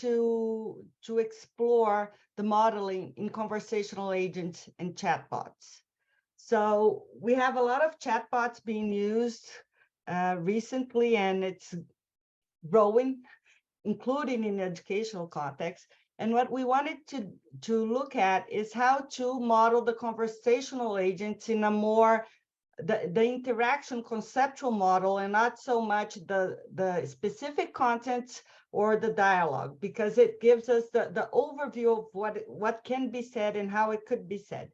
to explore the modeling in conversational agents and chatbots. So we have a lot of chatbots being used recently, and it's growing, including in educational context. And what we wanted to look at is how to model the conversational agents in a more the interaction conceptual model, and not so much the specific content or the dialogue, because it gives us the overview of what can be said and how it could be said.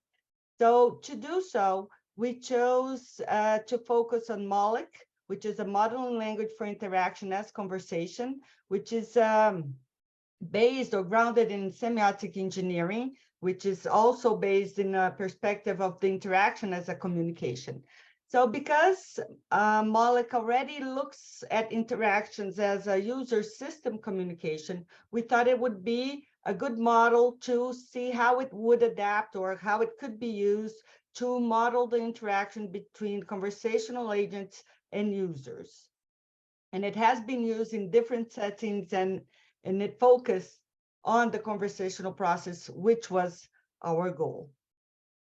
So to do so, we chose to focus on Moloch, which is a modeling language for interaction as conversation, which is based or grounded in semiotic engineering, which is also based in a perspective of the interaction as a communication. So because Moloch already looks at interactions as a user system communication, we thought it would be a good model to see how it would adapt or how it could be used to model the interaction between conversational agents and users. And it has been used in different settings, and it focused on the conversational process, which was our goal.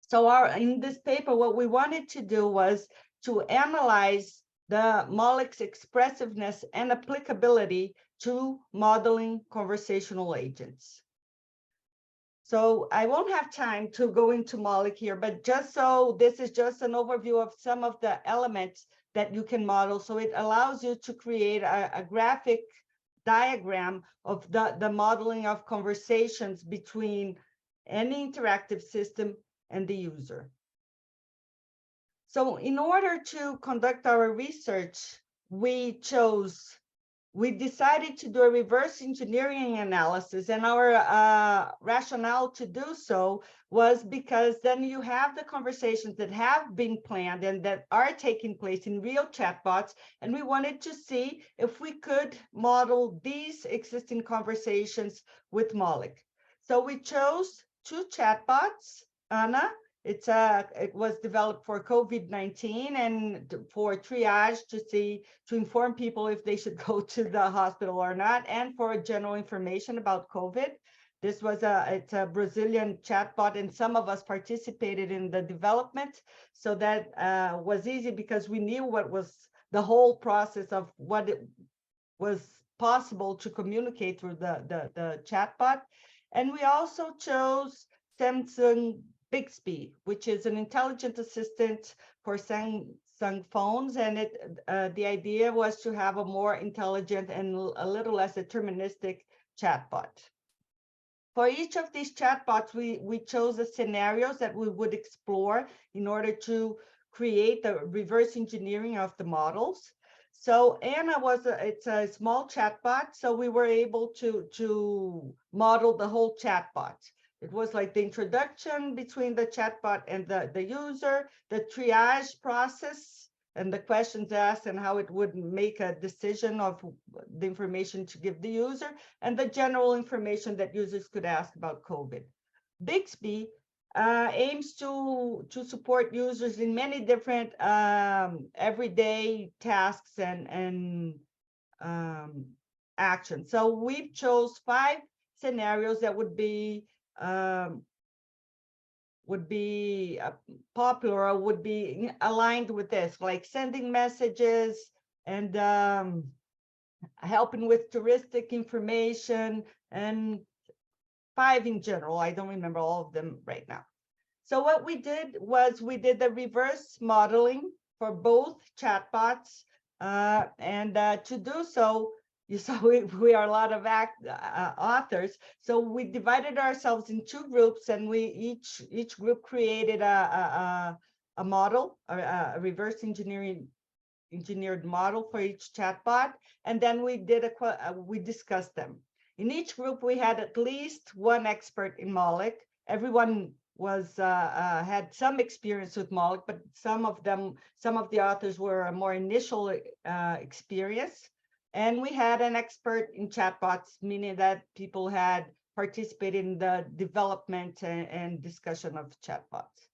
So in this paper, what we wanted to do was to analyze the Moloch's expressiveness and applicability to modeling conversational agents. So I won't have time to go into Moloch here, but just so this is just an overview of some of the elements that you can model. So it allows you to create a graphic diagram of the modeling of conversations between any interactive system and the user. So in order to conduct our research, we decided to do a reverse engineering analysis, and our rationale to do so was because then you have the conversations that have been planned and that are taking place in real chatbots, and we wanted to see if we could model these existing conversations with Moloch. So we chose two chatbots, Anna. It was developed for COVID-19 and for triage to inform people if they should go to the hospital or not, and for general information about COVID. This was it's a Brazilian chatbot, and some of us participated in the development. So that was easy because we knew what was the whole process of what it was possible to communicate through the chatbot. And we also chose Samsung Bixby, which is an intelligent assistant for Samsung phones, and the idea was to have a more intelligent and a little less deterministic chatbot. For each of these chatbots, we chose the scenarios that we would explore in order to create the reverse engineering of the models. So Anna it's a small chatbot, so we were able to model the whole chatbot. It was like the introduction between the chatbot and the user, the triage process, and the questions asked and how it would make a decision of the information to give the user, and the general information that users could ask about COVID. Bixby aims to support users in many different everyday tasks and actions. So we chose 5 scenarios that would be popular or would be aligned with this, like sending messages and helping with touristic information, and 5 in general. I don't remember all of them right now. So what we did was we did the reverse modeling for both chatbots, and to do so, you saw we are a lot of authors, so we divided ourselves in 2 groups, and we each group created a model, a reverse engineered model for each chatbot, and then we discussed them. In each group, we had at least 1 expert in Moloch. Everyone had some experience with Moloch, but some of the authors were a more initial experience. And we had an expert in chatbots, meaning that people had participated in the development and discussion of chatbots.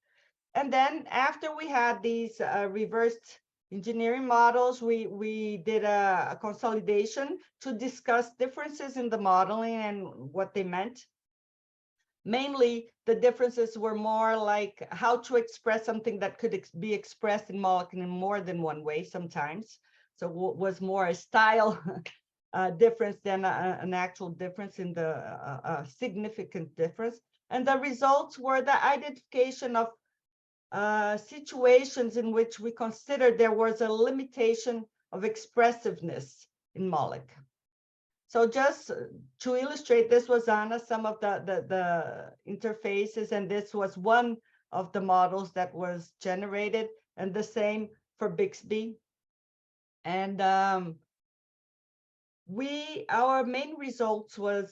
And then after we had these reversed engineering models, we did a consolidation to discuss differences in the modeling and what they meant. Mainly, the differences were more like how to express something that could be expressed in Moloch in more than one way sometimes. So it was more a style difference than an actual difference in the significant difference. And the results were the identification of situations in which we considered there was a limitation of expressiveness in Moloch. So just to illustrate, this was on some of the interfaces, and this was one of the models that was generated, and the same for Bixby. And our main results was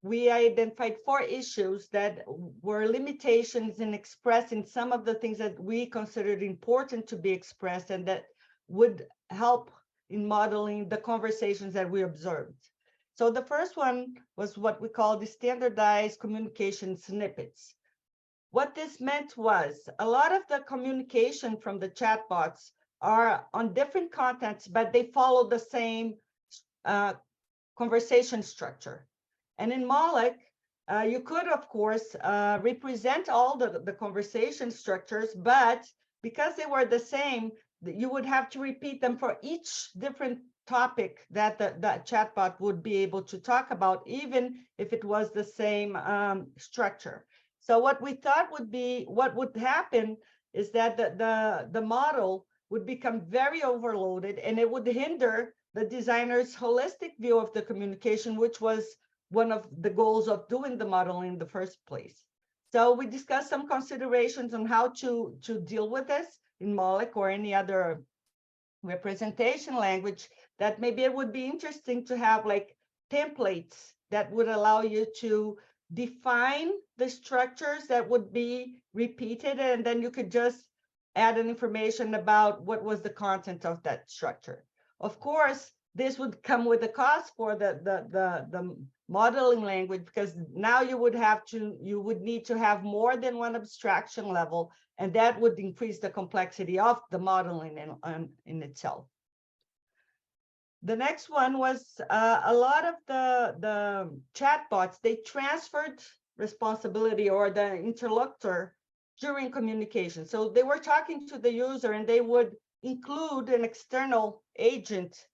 we identified 4 issues that were limitations in expressing some of the things that we considered important to be expressed and that would help in modeling the conversations that we observed. So the first one was what we call the standardized communication snippets. What this meant was a lot of the communication from the chatbots are on different contents, but they follow the same conversation structure. And in Moloch, you could, of course, represent all the conversation structures, but because they were the same, you would have to repeat them for each different topic that the chatbot would be able to talk about, even if it was the same structure. So what we thought what would happen is that the model would become very overloaded, and it would hinder the designer's holistic view of the communication, which was one of the goals of doing the model in the first place. So we discussed some considerations on how to deal with this in Moloch or any other representation language, that maybe it would be interesting to have like templates that would allow you to define the structures that would be repeated, and then you could just add an information about what was the content of that structure. Of course, this would come with a cost for the modeling language, because now you would need to have more than one abstraction level, and that would increase the complexity of the modeling in itself. The next one was a lot of the chatbots, they transferred responsibility or the interlocutor during communication. So they were talking to the user and they would include an external agent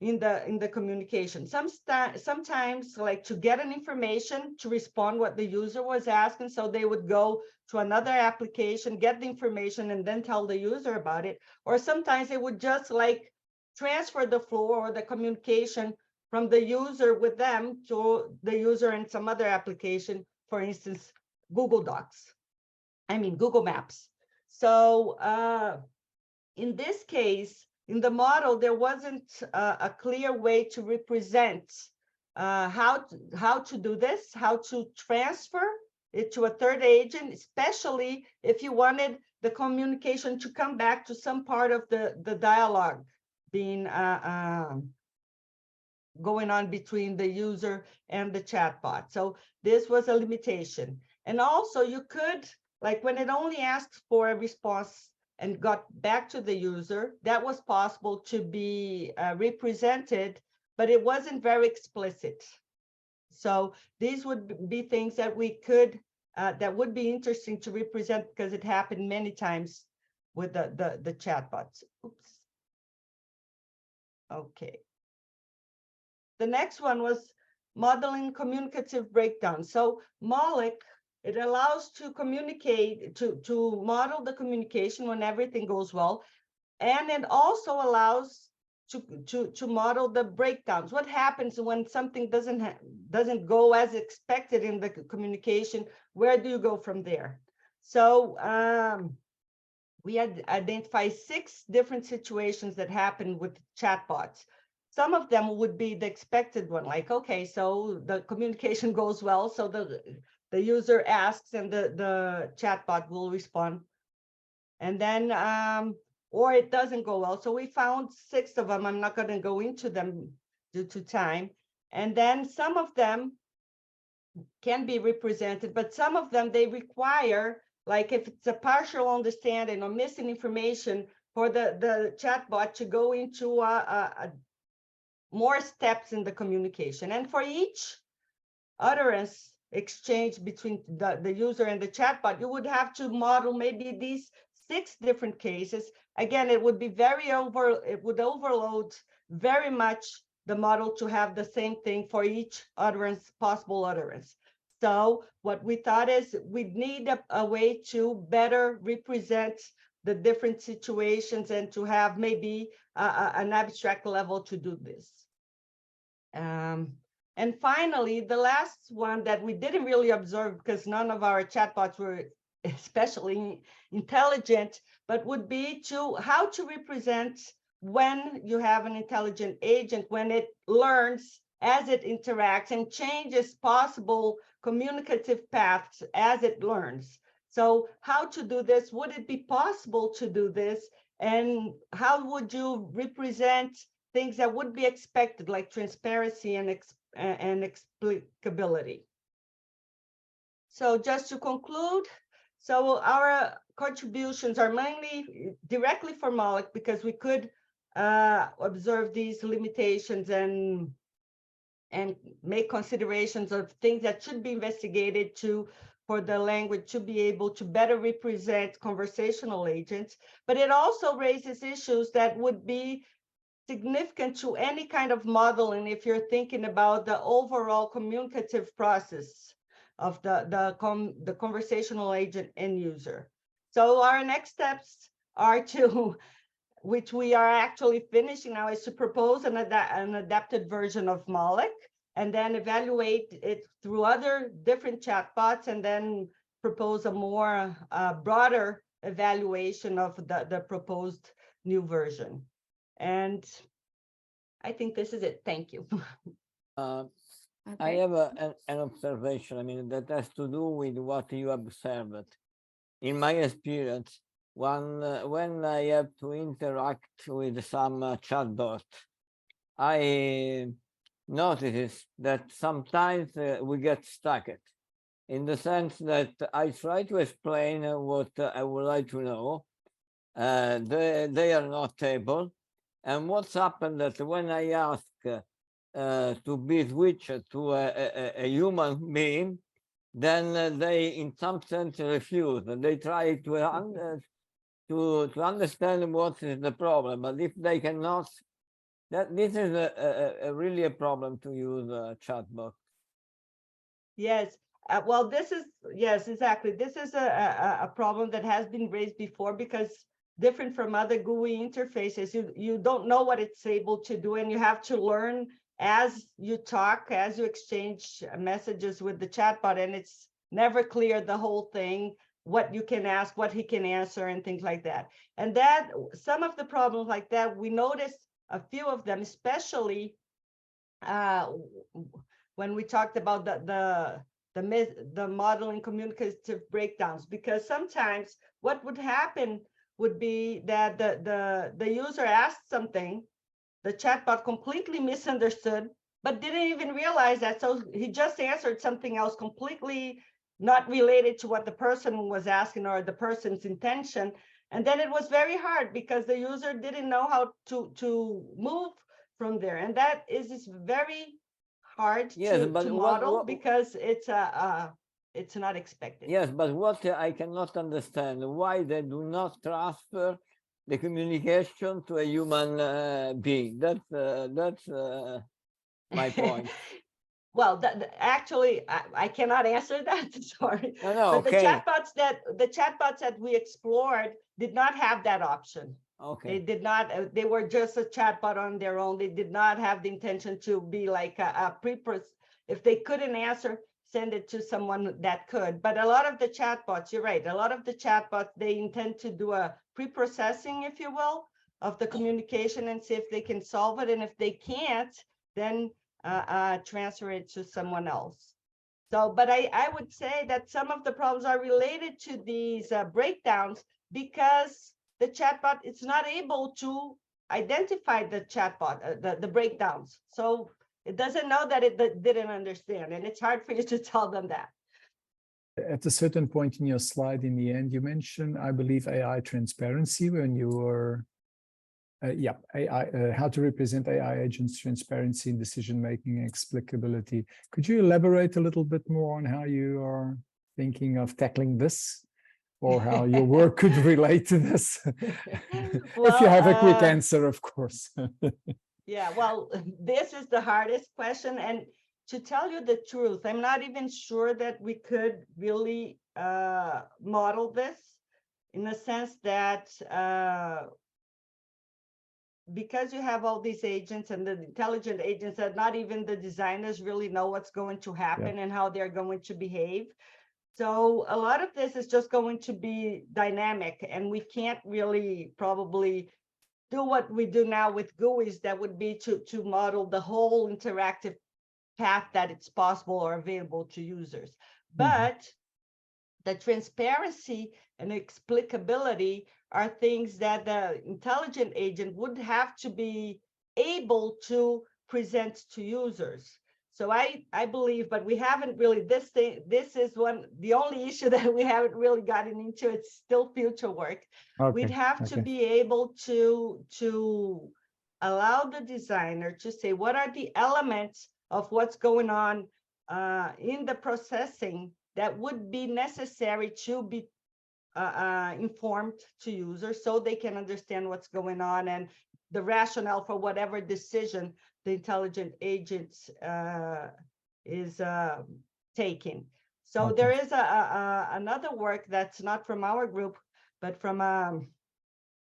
in the communication. Sometimes like to get an information to respond what the user was asking, so they would go to another application, get the information, and then tell the user about it. Or sometimes they would just like transfer the flow or the communication from the user with them to the user in some other application, for instance, Google Maps. So in this case, in the model, there wasn't a clear way to represent how to do this, how to transfer it to a third agent, especially if you wanted the communication to come back to some part of the dialogue being going on between the user and the chatbot. So this was a limitation. And also you could, like when it only asks for a response and got back to the user, that was possible to be represented, but it wasn't very explicit. So these would be things that we could, that would be interesting to represent, because it happened many times with the chatbots. Oops. Okay. The next one was modeling communicative breakdown. So Moloch, it allows to communicate, to model the communication when everything goes well. And it also allows to model the breakdowns. What happens when something doesn't go as expected in the communication? Where do you go from there? So we had identified 6 different situations that happened with chatbots. Some of them would be the expected one, like, okay, so the communication goes well, so the user asks and the chatbot will respond. And then, or it doesn't go well. So we found 6 of them. I'm not going to go into them due to time. And then some of them can be represented, but some of them, they require, like if it's a partial understanding or missing information, for the chatbot to go into more steps in the communication. And for each utterance exchange between the user and the chatbot, you would have to model maybe these 6 different cases. Again, it would be it would overload very much the model to have the same thing for each utterance, possible utterance. So what we thought is we'd need a way to better represent the different situations and to have maybe an abstract level to do this. And finally, the last one that we didn't really observe because none of our chatbots were especially intelligent, but would be how to represent when you have an intelligent agent, when it learns as it interacts and changes possible communicative paths as it learns. So how to do this? Would it be possible to do this? And how would you represent things that would be expected, like transparency and explicability? So just to conclude, so our contributions are mainly directly for Moloch because we could observe these limitations and make considerations of things that should be investigated for the language to be able to better represent conversational agents. But it also raises issues that would be significant to any kind of modeling if you're thinking about the overall communicative process of the conversational agent end user. So our next steps are which we are actually finishing now, is to propose an adapted version of Moloch and then evaluate it through other different chatbots and then propose a more broader evaluation of the proposed new version. And I think this is it. Thank you. Okay. I have an observation, I mean, that has to do with what you observed. In my experience, when I have to interact with some chatbot, I notice that sometimes we get stuck in the sense that I try to explain what I would like to know. They are not able. And what's happened that when I ask to be switched to a human being, then they in some sense refuse. They try to understand what is the problem, but if they cannot, this is really a problem to use a chatbot. Yes. Well, yes, exactly. This is a problem that has been raised before because different from other GUI interfaces, you don't know what it's able to do, and you have to learn as you talk, as you exchange messages with the chatbot, and it's never clear the whole thing, what you can ask, what he can answer, and things like that. And that some of the problems like that, we noticed a few of them, especially when we talked about the modeling communicative breakdowns, because sometimes what would happen would be that the user asked something, the chatbot completely misunderstood, but didn't even realize that. So he just answered something else completely not related to what the person was asking or the person's intention. And then it was very hard because the user didn't know how to move from there. And that is very hard to model because it's not expected. Yes, but what I cannot understand, why they do not transfer the communication to a human being. That's my point. Well, actually, I cannot answer that. Sorry. No, but okay. the chatbots that we explored did not have that option. Okay. They did not. They were just a chatbot on their own. They did not have the intention to be like a if they couldn't answer, send it to someone that could. But a lot of the chatbots, you're right. A lot of the chatbots, they intend to do a pre-processing, if you will, of the communication and see if they can solve it. And if they can't, then transfer it to someone else. So, but I would say that some of the problems are related to these breakdowns because the chatbot is not able to identify the chatbot, the breakdowns. So it doesn't know that it didn't understand, and it's hard for you to tell them that. at a certain point in your slide in the end, you mentioned, I believe, AI transparency when you were, AI, how to represent AI agents, transparency in decision-making, explicability. Could you elaborate a little bit more on how you are thinking of tackling this, or how your work could relate to this? If you have a quick answer, of course. Yeah, well, this is the hardest question. And to tell you the truth, I'm not even sure that we could really model this, in the sense that because you have all these agents and the intelligent agents, that not even the designers really know what's going to happen and how they're going to behave. So a lot of this is just going to be dynamic, and we can't really probably do what we do now with GUIs. That would be to model the whole interactive path that it's possible or available to users. But the transparency and explicability are things that the intelligent agent would have to be able to present to users. So I believe, but we haven't really, this is the only issue that we haven't really gotten into. It's still future work. We'd have to be able to allow the designer to say, what are the elements of what's going on in the processing that would be necessary to be informed to users, so they can understand what's going on and the rationale for whatever decision the intelligent agents is taking. So there is another work that's not from our group, but from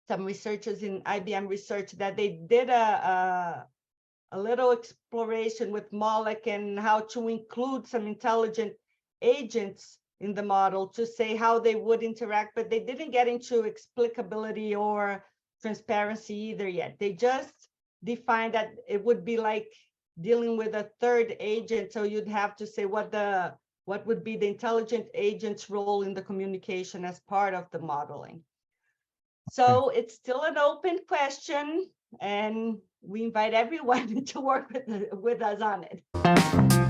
some researchers in IBM Research, that they did a little exploration with Moloch and how to include some intelligent agents in the model to say how they would interact, but they didn't get into explicability or transparency either yet. They just defined that it would be like dealing with a third agent. So you'd have to say what would be the intelligent agent's role in the communication as part of the modeling. So it's still an open question, and we invite everyone to work with us on it.